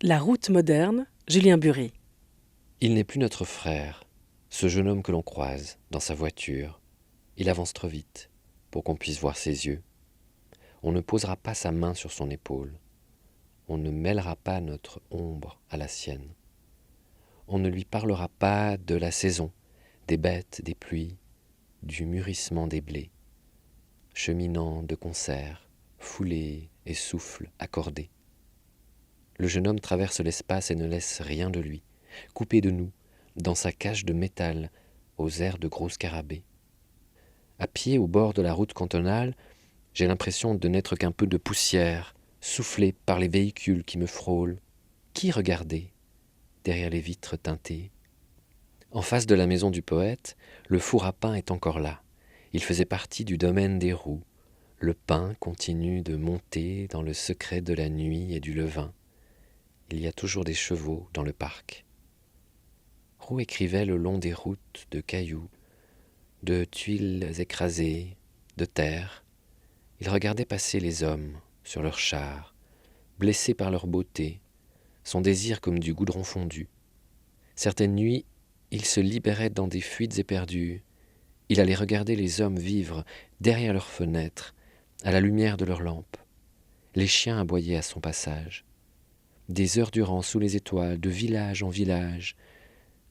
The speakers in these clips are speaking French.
La route moderne, Julien Bury. Il n'est plus notre frère, ce jeune homme que l'on croise dans sa voiture. Il avance trop vite pour qu'on puisse voir ses yeux. On ne posera pas sa main sur son épaule. On ne mêlera pas notre ombre à la sienne. On ne lui parlera pas de la saison, des bêtes, des pluies, du mûrissement des blés. Cheminant de concert, foulé et souffle accordé. Le jeune homme traverse l'espace et ne laisse rien de lui, coupé de nous, dans sa cage de métal, aux airs de gros scarabées. À pied au bord de la route cantonale, j'ai l'impression de n'être qu'un peu de poussière, soufflée par les véhicules qui me frôlent. Qui regardait derrière les vitres teintées? En face de la maison du poète, le four à pain est encore là. Il faisait partie du domaine des Roux. Le pain continue de monter dans le secret de la nuit et du levain. Il y a toujours des chevaux dans le parc. Roux écrivait le long des routes de cailloux, de tuiles écrasées, de terre. Il regardait passer les hommes sur leurs chars, blessés par leur beauté, son désir comme du goudron fondu. Certaines nuits, il se libérait dans des fuites éperdues. Il allait regarder les hommes vivre derrière leurs fenêtres, à la lumière de leurs lampes. Les chiens aboyaient à son passage. Des heures durant, sous les étoiles, de village en village,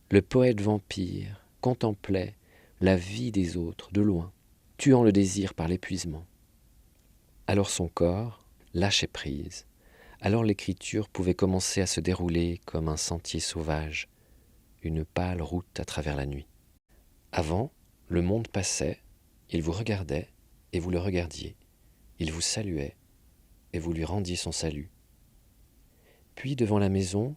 le poète vampire contemplait la vie des autres de loin, tuant le désir par l'épuisement. Alors son corps lâchait prise. Alors l'écriture pouvait commencer à se dérouler comme un sentier sauvage, une pâle route à travers la nuit. Avant, le monde passait, il vous regardait et vous le regardiez. Il vous saluait et vous lui rendiez son salut. Puis devant la maison,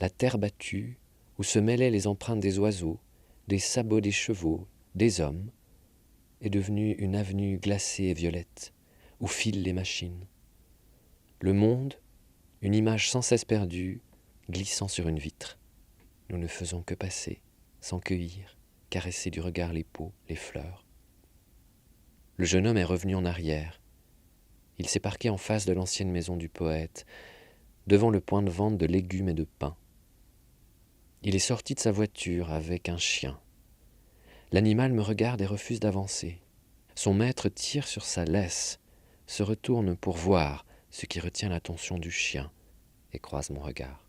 la terre battue, où se mêlaient les empreintes des oiseaux, des sabots des chevaux, des hommes, est devenue une avenue glacée et violette, où filent les machines. Le monde, une image sans cesse perdue, glissant sur une vitre. Nous ne faisons que passer, sans cueillir, caresser du regard les pots, les fleurs. Le jeune homme est revenu en arrière. Il s'est parqué en face de l'ancienne maison du poète, devant le point de vente de légumes et de pain. Il est sorti de sa voiture avec un chien. L'animal me regarde et refuse d'avancer. Son maître tire sur sa laisse, se retourne pour voir ce qui retient l'attention du chien et croise mon regard.